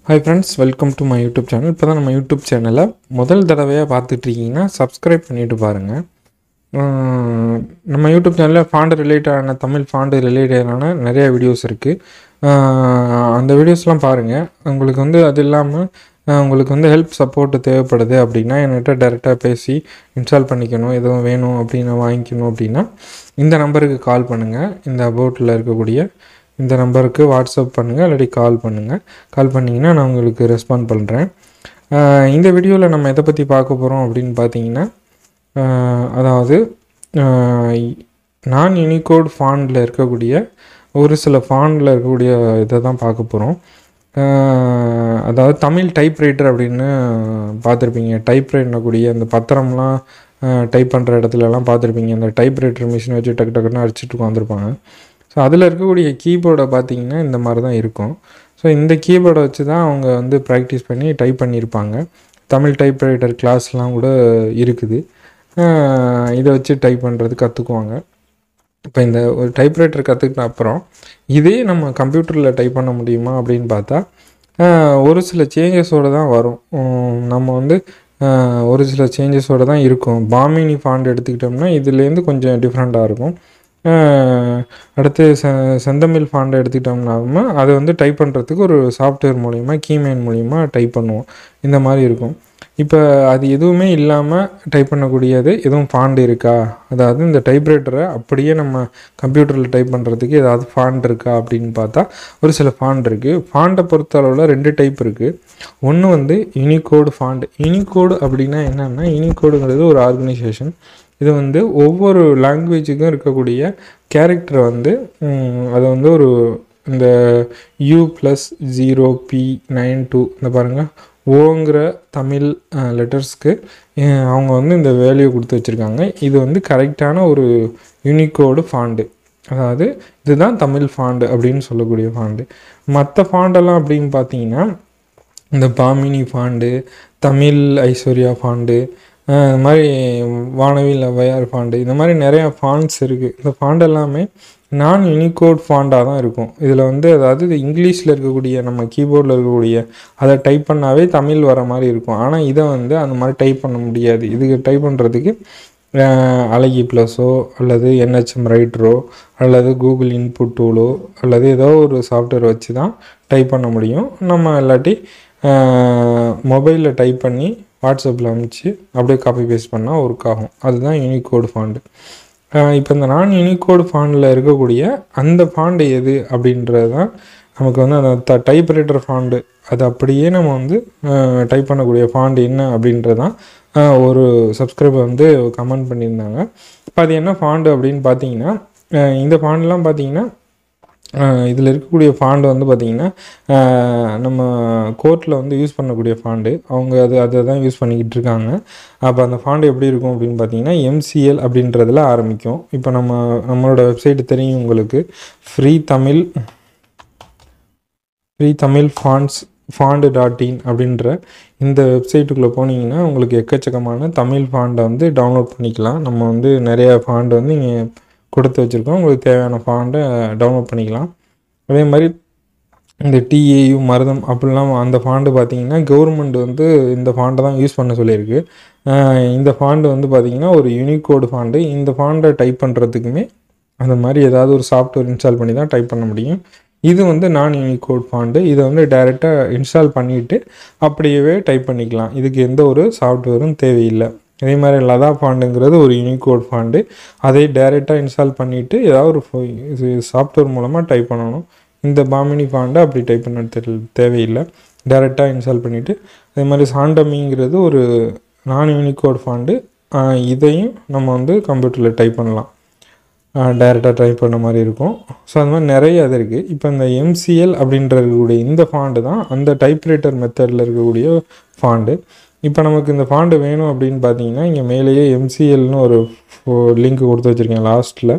Hi friends, welcome to my YouTube channel. இப்போ தான் நம்ம யூடியூப் சேனலை முதல் தடவையாக பார்த்துட்ருக்கீங்கன்னா சப்ஸ்கிரைப் பண்ணிவிட்டு பாருங்கள். நம்ம யூடியூப் சேனலில் ஃபாண்டு ரிலேட்டடான தமிழ் ஃபாண்டு ரிலேட்டடான நிறைய வீடியோஸ் இருக்குது. அந்த வீடியோஸ்லாம் பாருங்கள். உங்களுக்கு வந்து அது இல்லாமல் உங்களுக்கு வந்து ஹெல்ப் சப்போர்ட்டு தேவைப்படுது அப்படின்னா என்கிட்ட டைரெக்டாக பேசி இன்ஸ்டால் பண்ணிக்கணும், எதுவும் வேணும் அப்படின்னு வாங்கிக்கணும் அப்படின்னா இந்த நம்பருக்கு கால் பண்ணுங்கள். இந்த அபவுட்டில் இருக்கக்கூடிய இந்த நம்பருக்கு வாட்ஸ்அப் பண்ணுங்கள், இல்லாட்டி கால் பண்ணுங்கள். கால் பண்ணிங்கன்னா நான் உங்களுக்கு ரெஸ்பாண்ட் பண்ணுறேன். இந்த வீடியோவில் நம்ம எதை பற்றி பார்க்க போகிறோம் அப்படின்னு பார்த்தீங்கன்னா, அதாவது நான் யூனிகோட் ஃபாண்டில் இருக்கக்கூடிய ஒரு சில ஃபாண்டில் இருக்கக்கூடிய இதை தான் பார்க்க போகிறோம். அதாவது தமிழ் டைப்ரைட்டர் அப்படின்னு பார்த்துருப்பீங்க. டைப்ரைட்டக்கூடிய அந்த பத்திரம்லாம் டைப் பண்ணுற இடத்துலலாம் பார்த்துருப்பீங்க. அந்த டைப்ரைட்டர் மிஷினை வச்சு டக்கு டக்குன்னு அடிச்சுட்டு உட்காந்துருப்பாங்க. ஸோ அதில் இருக்கக்கூடிய கீபோர்டை பார்த்திங்கன்னா இந்த மாதிரி தான் இருக்கும். ஸோ இந்த கீபோர்டை வச்சு தான் அவங்க வந்து ப்ராக்டிஸ் பண்ணி டைப் பண்ணியிருப்பாங்க. தமிழ் டைப்ரைட்டர் கிளாஸ்லாம் கூட இருக்குது. இதை வச்சு டைப் பண்ணுறது கற்றுக்குவாங்க. இப்போ இந்த ஒரு டைப்ரைட்டர் கற்றுக்கிட்ட அப்புறம் இதே நம்ம கம்ப்யூட்டரில் டைப் பண்ண முடியுமா அப்படின்னு பார்த்தா ஒரு சில சேஞ்சஸோடு தான் வரும். நம்ம வந்து ஒரு சில சேஞ்சஸோடு தான் இருக்கும். பாமினி ஃபாண்ட் எடுத்துக்கிட்டோம்னா இதுலேருந்து கொஞ்சம் டிஃப்ரெண்ட்டாக இருக்கும். அடுத்து செந்தமிழ் ஃபாண்டை எடுத்துக்கிட்டோம்னாலும் அதை வந்து டைப் பண்ணுறதுக்கு ஒரு சாஃப்ட்வேர் மூலிமா கீமேன் மூலிமா டைப் பண்ணுவோம். இந்த மாதிரி இருக்கும். இப்போ அது எதுவுமே இல்லாமல் டைப் பண்ணக்கூடியது எதுவும் ஃபாண்ட் இருக்கா, அதாவது இந்த டைப்ரைட்டரை அப்படியே நம்ம கம்ப்யூட்டரில் டைப் பண்ணுறதுக்கு ஏதாவது ஃபாண்ட் இருக்கா அப்படின்னு பார்த்தா ஒரு சில ஃபாண்ட் இருக்குது. ஃபாண்டை பொறுத்த அளவில் 2 டைப் இருக்குது. ஒன்று வந்து யூனிகோடு ஃபாண்ட். யூனிகோடு அப்படின்னா என்னென்னா, யூனிகோடுங்கிறது ஒரு ஆர்கனைசேஷன். இது வந்து ஒவ்வொரு லாங்குவேஜுக்கும் இருக்கக்கூடிய கேரக்டரை வந்து அதை வந்து ஒரு இந்த U+0P92 இந்த பாருங்கள் ஓங்கிற தமிழ் லெட்டர்ஸ்க்கு அவங்க வந்து இந்த வேல்யூ கொடுத்து வச்சுருக்காங்க. இது வந்து கரெக்டான ஒரு யூனிகோடு ஃபாண்டு. அதாவது இதுதான் தமிழ் ஃபாண்டு அப்படின்னு சொல்லக்கூடிய ஃபாண்டு. மற்ற ஃபாண்டெல்லாம் அப்படின்னு பார்த்தீங்கன்னா இந்த பாமினி ஃபாண்டு, தமிழ் ஐஸ்வர்யா ஃபாண்டு, இந்த மாதிரி வானவில் ஔவையார் ஃபாண்டு, இந்த மாதிரி நிறையா ஃபாண்ட்ஸ் இருக்குது. இந்த ஃபாண்ட் எல்லாமே நான் யூனிகோட் ஃபாண்டாக தான் இருக்கும். இதில் வந்து அதாவது இது இங்கிலீஷில் இருக்கக்கூடிய நம்ம கீபோர்டில் இருக்கக்கூடிய அதை டைப் பண்ணாவே தமிழ் வர மாதிரி இருக்கும். ஆனால் இதை வந்து அந்த மாதிரி டைப் பண்ண முடியாது. இதுக்கு டைப் பண்ணுறதுக்கு அழகி ப்ளஸோ அல்லது NHM ரைட்டரோ அல்லது கூகுள் இன்புட் டூலோ அல்லது ஏதோ ஒரு சாஃப்ட்வேர் வச்சு தான் டைப் பண்ண முடியும். நம்ம இல்லாட்டி மொபைலில் டைப் பண்ணி வாட்ஸ்அப்பில் அனுப்பிச்சு அப்படியே காப்பி பேஸ்ட் பண்ணால் ஒர்க் ஆகும். அதுதான் யூனிகோடு ஃபாண்டு. இப்போ இந்த நான் யூனிகோடு ஃபாண்டில் இருக்கக்கூடிய அந்த ஃபாண்டு எது அப்படின்றது தான் நமக்கு வந்து அந்த டைப்ரைட்டர் ஃபாண்டு. அது அப்படியே நம்ம வந்து டைப் பண்ணக்கூடிய ஃபாண்டு என்ன அப்படின்றது தான் ஒரு சப்ஸ்கிரைபர் வந்து கமெண்ட் பண்ணியிருந்தாங்க. இப்போ அது என்ன ஃபாண்டு அப்படின்னு பார்த்தீங்கன்னா, இந்த ஃபாண்டெலாம் பார்த்தீங்கன்னா இதில் இருக்கக்கூடிய ஃபாண்டு வந்து பார்த்திங்கன்னா நம்ம கோர்ட்டில் வந்து யூஸ் பண்ணக்கூடிய ஃபாண்டு. அவங்க அதை தான் யூஸ் பண்ணிக்கிட்டு இருக்காங்க. அப்போ அந்த ஃபாண்டு எப்படி இருக்கும் அப்படின்னு பார்த்தீங்கன்னா MCL அப்படின்றதில் ஆரம்பிக்கும். இப்போ நம்மளோட வெப்சைட்டு தெரியும் உங்களுக்கு, ஃப்ரீ தமிழ் ஃபாண்டு.in அப்படின்ற இந்த வெப்சைட்டுக்குள்ளே போனீங்கன்னா உங்களுக்கு எக்கச்சக்கமான தமிழ் ஃபாண்டை வந்து டவுன்லோட் பண்ணிக்கலாம். நம்ம வந்து நிறையா ஃபாண்டு வந்து இங்கே கொடுத்து வச்சுருக்கோம். உங்களுக்கு தேவையான ஃபாண்டை டவுன்லோட் பண்ணிக்கலாம். அதே மாதிரி இந்த TAU மருதம் அப்படிலாம் அந்த ஃபாண்டு பார்த்திங்கன்னா கவர்மெண்ட் வந்து இந்த ஃபாண்டை தான் யூஸ் பண்ண சொல்லியிருக்கு. இந்த ஃபாண்டு வந்து பார்த்திங்கன்னா ஒரு யூனிகோடு ஃபாண்டு. இந்த ஃபாண்டை டைப் பண்ணுறதுக்குமே அந்த மாதிரி ஏதாவது ஒரு சாஃப்ட்வேர் இன்ஸ்டால் பண்ணி தான் டைப் பண்ண முடியும். இது வந்து நான் யூனிகோட் ஃபாண்டு. இதை வந்து டைரெக்டாக இன்ஸ்டால் பண்ணிவிட்டு அப்படியே டைப் பண்ணிக்கலாம். இதுக்கு எந்த ஒரு சாஃப்ட்வேரும் தேவையில்லை. அதே மாதிரி லதா ஃபாண்டுங்கிறது ஒரு யூனிகோட் ஃபாண்டு. அதை டைரெக்டாக இன்ஸ்டால் பண்ணிவிட்டு ஏதாவது ஒரு சாஃப்ட்வேர் மூலமாக டைப் பண்ணணும். இந்த பாமினி ஃபாண்டை அப்படி டைப் பண்ண தேவையில்லை. டைரெக்டாக இன்ஸ்டால் பண்ணிவிட்டு அதே மாதிரி சாண்டமிங்கிறது ஒரு நான் யூனிகோட் ஃபாண்டு. இதையும் நம்ம வந்து கம்ப்யூட்டரில் டைப் பண்ணலாம். டைரெக்டாக டைப் பண்ண மாதிரி இருக்கும். ஸோ அந்த மாதிரி நிறைய இது இருக்குது. இப்போ இந்த MCL அப்படின்றக்கூடிய இந்த ஃபாண்டு தான் அந்த டைப்ரைட்டர் மெத்தடில் இருக்கக்கூடிய ஃபாண்டு. இப்போ நமக்கு இந்த ஃபாண்டு வேணும் அப்படின்னு பார்த்தீங்கன்னா இங்கே மேலேயே MCLனு ஒரு லிங்க் கொடுத்து வச்சுருக்கேன் லாஸ்ட்டில்.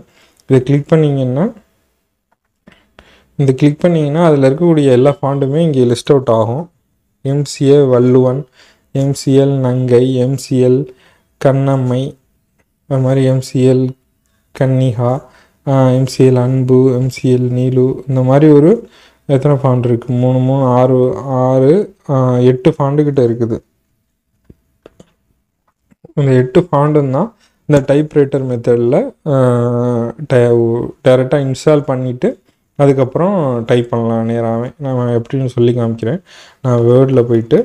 இதை கிளிக் பண்ணிங்கன்னா அதில் இருக்கக்கூடிய எல்லா ஃபாண்டுமே இங்கே லிஸ்ட் அவுட் ஆகும். MCL வள்ளுவன், MCL நங்கை, MCL கண்ணம்மை, அது மாதிரி MCL கன்னிகா, MCL அன்பு, MCL நீலு, இந்த மாதிரி ஒரு எத்தனை ஃபாண்ட் இருக்குது? 3 3 6 6 8 ஃபாண்டுக்கிட்ட இருக்குது. இந்த 8 ஃபாண்டும் தான் இந்த டைப்ரைட்டர் மெத்தடில் டைரெக்டாக இன்ஸ்டால் பண்ணிவிட்டு அதுக்கப்புறம் டைப் பண்ணலாம் நேராகவே. நான் எப்படின்னு சொல்லி காமிக்கிறேன். நான் வேர்டில் போயிட்டு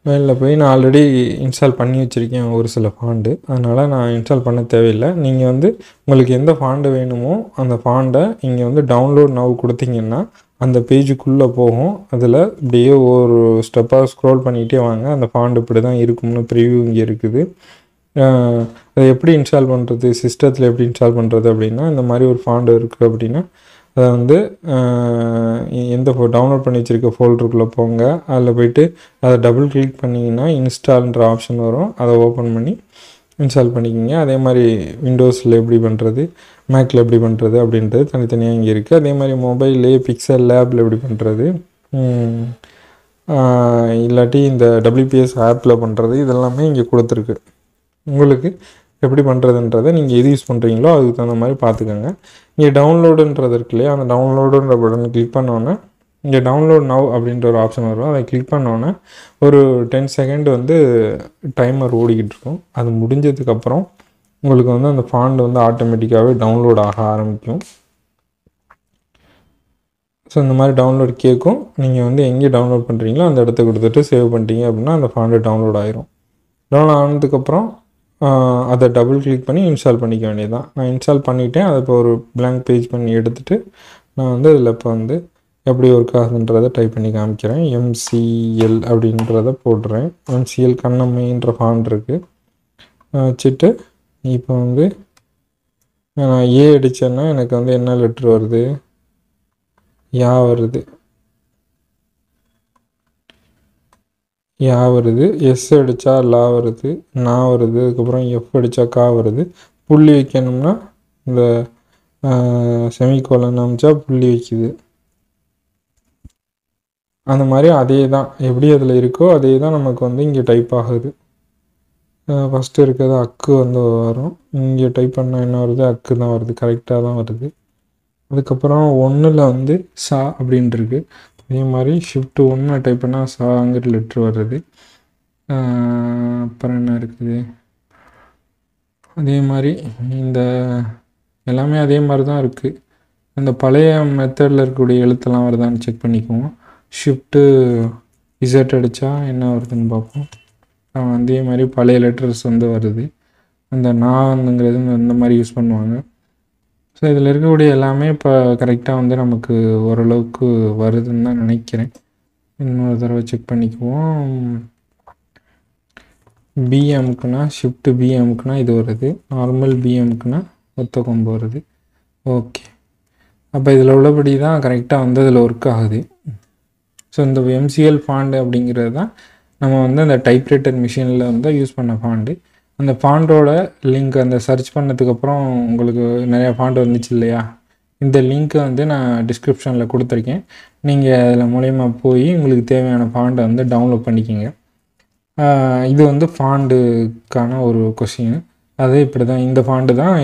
நான் ஆல்ரெடி இன்ஸ்டால் பண்ணி வச்சுருக்கேன் ஒரு சில ஃபாண்டு, அதனால் நான் இன்ஸ்டால் பண்ண தேவையில்லை. நீங்கள் வந்து உங்களுக்கு எந்த ஃபாண்டு வேணுமோ அந்த ஃபாண்டை இங்கே வந்து டவுன்லோட் நவ் கொடுத்தீங்கன்னா அந்த பேஜுக்குள்ளே போகும். அதில் இப்படியே ஒரு ஸ்டெப்பாக ஸ்க்ரோல் பண்ணிகிட்டே வாங்க. அந்த ஃபாண்டு இப்படி தான் இருக்கும்னு ப்ரிவ்யூ இங்கே இருக்குது. அதை எப்படி இன்ஸ்டால் பண்ணுறது, சிஸ்டத்தில் எப்படி இன்ஸ்டால் பண்ணுறது அப்படின்னா, இந்த மாதிரி ஒரு ஃபாண்டு இருக்குது அப்படின்னா அதை வந்து எந்த டவுன்லோட் பண்ணி வச்சுருக்க ஃபோல்டருக்குள்ளே போங்க. அதில் போய்ட்டு அதை டபுள் கிளிக் பண்ணிங்கன்னா இன்ஸ்டால்ன்ற ஆப்ஷன் வரும். அதை ஓப்பன் பண்ணி இன்ஸ்டால் பண்ணிக்கிங்க. அதே மாதிரி விண்டோஸில் எப்படி பண்ணுறது, மேக்கில் எப்படி பண்ணுறது அப்படின்றது தனித்தனியாக இங்கே இருக்குது. அதே மாதிரி மொபைல்லே பிக்சல் லேபில் எப்படி பண்ணுறது, இல்லாட்டி இந்த WPS ஆப்பில் பண்ணுறது, இதெல்லாமே இங்கே கொடுத்துருக்கு. உங்களுக்கு எப்படி பண்ணுறதுன்றதை நீங்கள் எது யூஸ் பண்ணுறீங்களோ அதுக்கு தகுந்த மாதிரி பார்த்துக்கோங்க. இங்கே டவுன்லோடுன்றது இருக்கு இல்லையா, அந்த டவுன்லோடுன்ற பட்டனை கிளிக் பண்ணோன்னே இங்கே டவுன்லோட் நவ் அப்படின்ற ஒரு ஆப்ஷன் வரும். அதை கிளிக் பண்ணோன்னே ஒரு 10 செகண்ட் வந்து டைமர் ஓடிக்கிட்டு இருக்கும். அது முடிஞ்சதுக்கப்புறம் உங்களுக்கு வந்து அந்த ஃபாண்ட் வந்து ஆட்டோமேட்டிக்காகவே டவுன்லோட் ஆக ஆரம்பிக்கும். ஸோ இந்த மாதிரி டவுன்லோட் கேட்கும். நீங்கள் வந்து எங்கே டவுன்லோட் பண்ணுறீங்களோ அந்த இடத்த கொடுத்துட்டு சேவ் பண்ணிட்டீங்க அப்படின்னா அந்த ஃபாண்டு டவுன்லோட் ஆயிரும். டவுன்லோட் ஆனதுக்கப்புறம் அதை டபுள் கிளிக் பண்ணி இன்ஸ்டால் பண்ணிக்க வேண்டியதுதான். நான் இன்ஸ்டால் பண்ணிவிட்டேன். அதை இப்போ ஒரு blank பேஜ் பண்ணி எடுத்துகிட்டு நான் வந்து இதில் இப்போ வந்து எப்படி ஒர்க் ஆகுதுன்றதை டைப் பண்ணி காமிக்கிறேன். MCL அப்படின்றத போடுறேன். MCL கண்ணம்மைன்ற ஃபாண்ட் இருக்குது வச்சுட்டு இப்போ வந்து நான் ஏ அடித்தேன்னா எனக்கு வந்து என்ன லெட்ரு வருது, யா வருது, யா வருது. எஸ் அடித்தா லா வருது, நா வருது. அதுக்கப்புறம் எஃப் அடித்தா கா வருது. புள்ளி வைக்கணும்னா இந்த செமிகோலன் அமைச்சா புள்ளி வைக்குது. அந்த மாதிரி அதே தான் எப்படி அதில் இருக்கோ அதே தான் நமக்கு வந்து இங்கே டைப் ஆகுது. ஃபஸ்ட்டு இருக்கிறது அக்கு வந்து வரும். இங்கே டைப் பண்ணால் என்ன வருது, அக்கு தான் வருது, கரெக்டாக தான் வருது. அதுக்கப்புறம் 1ல் வந்து சா அப்படின்ட்டுருக்கு. அதே மாதிரி ஷிஃப்ட் 1 டைப் பண்ணால் சாங்கிற லெட்ரு வருது. அப்புறம் என்ன இருக்குது, அதே மாதிரி இந்த எல்லாமே அதே மாதிரி தான் இருக்குது. இந்த பழைய மெத்தடில் இருக்கக்கூடிய எழுத்தெல்லாம் வருதான்னு செக் பண்ணிக்குவோம். ஷிஃப்ட்டு இசட் அடித்தா என்ன வருதுன்னு பார்ப்போம். அதே மாதிரி பழைய லெட்டர்ஸ் வந்து வருது. அந்த நாங்கிறது இந்த மாதிரி யூஸ் பண்ணுவாங்க. ஸோ இதில் இருக்கக்கூடிய எல்லாமே இப்போ கரெக்டாக வந்து நமக்கு ஓரளவுக்கு வருதுன்னு தான் நினைக்கிறேன். இன்னொரு தடவை செக் பண்ணிக்குவோம். பிஎம்க்குனா ஷிஃப்ட்டு பிஎம்க்குனா இது வருது. நார்மல் பிஎம்க்குனா ஒத்த கொம்பு வருது. ஓகே, அப்போ இதில் உள்ளபடி தான் கரெக்டாக வந்து அதில் ஒர்க் ஆகுது. ஸோ இந்த MCL ஃபாண்டு அப்படிங்கிறது தான் நம்ம வந்து அந்த டைப்ரைட்டர் மிஷினில் வந்து யூஸ் பண்ண ஃபாண்டு. அந்த ஃபாண்டோட லிங்க் அந்த சர்ச் பண்ணதுக்கப்புறம் உங்களுக்கு நிறையா ஃபாண்ட் வந்துச்சு இல்லையா, இந்த லிங்க்கை வந்து நான் டிஸ்கிரிப்ஷனில் கொடுத்துருக்கேன். நீங்கள் அதில் மூலயமா போய் உங்களுக்கு தேவையான ஃபாண்டை வந்து டவுன்லோட் பண்ணிக்கிங்க. இது வந்து ஃபாண்டுக்கான ஒரு கொஷின். அது இப்படி தான், இந்த ஃபாண்டு தான்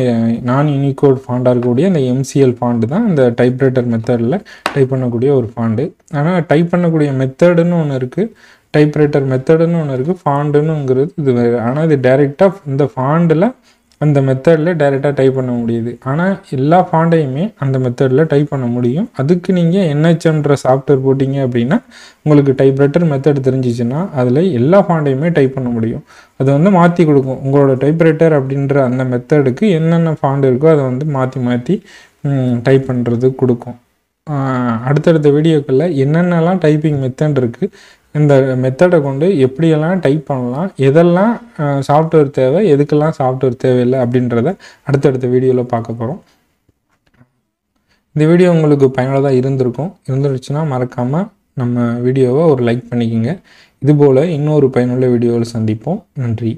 நான் யூனிகோட் ஃபாண்டாக இருக்கக்கூடிய அந்த MCL ஃபாண்டு தான் இந்த டைப்ரைட்டர் மெத்தடில் டைப் பண்ணக்கூடிய ஒரு ஃபாண்டு. ஆனால் டைப் பண்ணக்கூடிய மெத்தடுன்னு ஒன்று இருக்குது, டைப்ரைட்டர் மெத்தடுன்னு ஒன்று இருக்குது, ஃபாண்டுன்னுங்கிறது இது வேறு. ஆனால் இது டைரெக்டாக இந்த ஃபாண்டில் அந்த மெத்தடில் டைரெக்டாக டைப் பண்ண முடியுது. ஆனால் எல்லா ஃபாண்டையுமே அந்த மெத்தடில் டைப் பண்ண முடியும். அதுக்கு நீங்கள் NHMன்ற சாஃப்ட்வேர் போட்டிங்க அப்படின்னா உங்களுக்கு டைப்ரைட்டர் மெத்தட் தெரிஞ்சிச்சுன்னா அதில் எல்லா ஃபாண்டையுமே டைப் பண்ண முடியும். அது வந்து மாற்றி கொடுக்கும். உங்களோட டைப்ரைட்டர் அப்படின்ற அந்த மெத்தடுக்கு என்னென்ன ஃபாண்ட் இருக்கோ அதை வந்து மாற்றி டைப் பண்ணுறதுக்கு கொடுக்கும். அடுத்தடுத்த வீடியோக்களில் என்னென்னலாம் டைப்பிங் மெத்தட் இருக்குது, இந்த மெத்தடை கொண்டு எப்படியெல்லாம் டைப் பண்ணலாம், எதெல்லாம் சாஃப்ட்வேர் தேவை, எதுக்கெல்லாம் சாஃப்ட்வேர் தேவையில்லை அப்படின்றத அடுத்தடுத்த வீடியோவில் பார்க்க போகிறோம். இந்த வீடியோ உங்களுக்கு பயனுள்ளதாக இருந்துருச்சுன்னா மறக்காமல் நம்ம வீடியோவை ஒரு லைக் பண்ணிக்கோங்க. இதுபோல் இன்னொரு பயனுள்ள வீடியோவில் சந்திப்போம். நன்றி.